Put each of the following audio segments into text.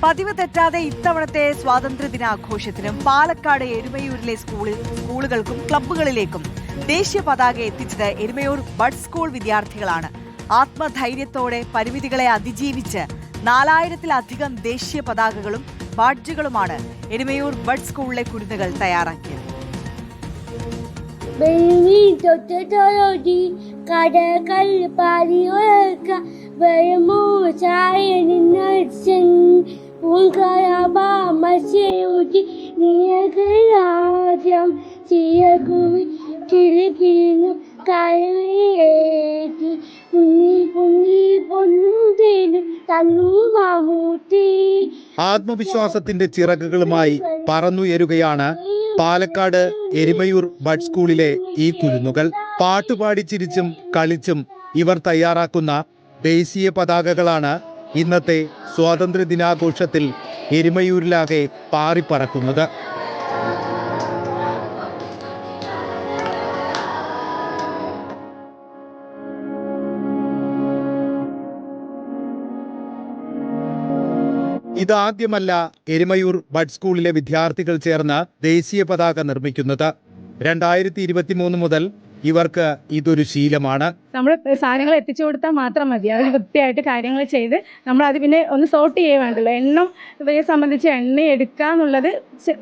പതിവ് തെറ്റാതെ ഇത്തവണത്തെ സ്വാതന്ത്ര്യദിനാഘോഷത്തിനും പാലക്കാട് എരുമയൂരിലെ സ്കൂളുകൾക്കും ക്ലബ്ബുകളിലേക്കും ദേശീയ പതാക എത്തിച്ചത് എരുമയൂർ ബഡ് സ്കൂൾ വിദ്യാർത്ഥികളാണ്. ആത്മധൈര്യത്തോടെ പരിമിതികളെ അതിജീവിച്ച് 4000-ലധികം ദേശീയ പതാകകളും ബാഡ്ജുകളുമാണ് എരുമയൂർ ബഡ് സ്കൂളിലെ കുരുന്നുകൾ തയ്യാറാക്കിയത്. ആത്മവിശ്വാസത്തിന്റെ ചിറകുകളുമായി പറന്നുയരുകയാണ് പാലക്കാട് എരുമയൂർ ബഡ് സ്കൂളിലെ ഈ കുരുന്നുകൾ. പാട്ടുപാടി ചിരിച്ചും കളിച്ചും ഇവർ തയ്യാറാക്കുന്ന ദേശീയ പതാകകളാണ് ഇന്നത്തെ സ്വാതന്ത്ര്യ ദിനാഘോഷത്തിൽ എരുമയൂരിലാകെ പാറിപ്പറക്കുന്നത്. ഇതാദ്യമല്ല എരുമയൂർ ബഡ് സ്കൂളിലെ വിദ്യാർത്ഥികൾ ചേർന്ന് ദേശീയ പതാക നിർമ്മിക്കുന്നത്. 2023 മുതൽ ഇവർക്ക് ഇതൊരു ശീലമാണ്. നമ്മൾ സാധനങ്ങൾ എത്തിച്ചു കൊടുത്താൽ മാത്രം മതി. അവർ വൃത്തിയായിട്ട് കാര്യങ്ങൾ ചെയ്ത് നമ്മൾ അത് പിന്നെ ഒന്ന് സോർട്ട് ചെയ്യാൻ വേണ്ടല്ലോ. എണ്ണം ഇവരെ സംബന്ധിച്ച് എണ്ണ എടുക്കുക എന്നുള്ളത്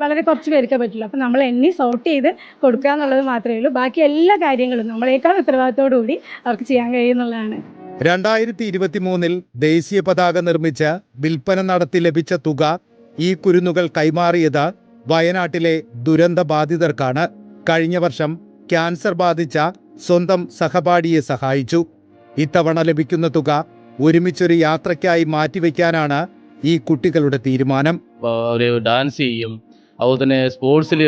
വളരെ കുറച്ച് പേർക്ക് പറ്റുള്ളൂ. അപ്പം നമ്മൾ എണ്ണി സോർട്ട് ചെയ്ത് കൊടുക്കുക എന്നുള്ളത് മാത്രമേ ഉള്ളൂ. ബാക്കി എല്ലാ കാര്യങ്ങളും നമ്മളേക്കാൾ ഉത്തരവാദിത്തോടു കൂടി അവർക്ക് ചെയ്യാൻ കഴിയുന്നുള്ളതാണ്. 2023 ദേശീയ പതാക നിർമ്മിച്ച് വിൽപ്പന നടത്തി ലഭിച്ച തുക ഈ കുരുന്നുകൾ കൈമാറിയത് വയനാട്ടിലെ ദുരന്ത ബാധിതർക്കാണ്. കഴിഞ്ഞ വർഷം ക്യാൻസർ ബാധിച്ച സ്വന്തം സഹപാഠിയെ സഹായിച്ചു. ഇത്തവണ ലഭിക്കുന്ന തുക ഒരുമിച്ചൊരു യാത്രയ്ക്കായി മാറ്റിവെക്കാനാണ് ഈ കുട്ടികളുടെ തീരുമാനം. ഡാൻസ് ചെയ്യും, അതുപോലെ തന്നെ സ്പോർട്സിൽ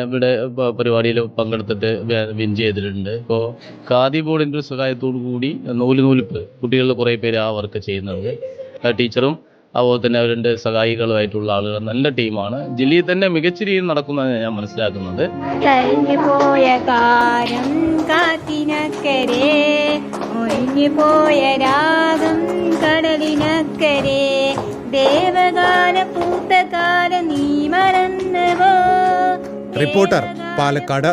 ഇവിടെ പരിപാടിയിൽ പങ്കെടുത്തിട്ട് വിൻ ചെയ്തിട്ടുണ്ട്. ഇപ്പോൾ ഖാദി ബോർഡിൻ്റെ സഹായത്തോടു കൂടി നൂലിപ്പ് കുട്ടികളിൽ കുറേ പേര് ആ വർക്ക് ചെയ്യുന്നുണ്ട്. ടീച്ചറും അതുപോലെ തന്നെ അവരുടെ സഹായികളുമായിട്ടുള്ള ആളുകൾ നല്ല ടീമാണ്. ജില്ലയിൽ തന്നെ മികച്ച രീതിയിൽ നടക്കുന്നതാണ് ഞാൻ മനസ്സിലാക്കുന്നത്. കഴിഞ്ഞു പോയ കാലം കാറ്റിനക്കരെ, ഒഴിഞ്ഞു പോയ രാഗം കടലിനക്കരെ, ദേവകാല പൂത്തകാല നീ മറന്നുവോ. റിപ്പോർട്ടർ പാലക്കാട്.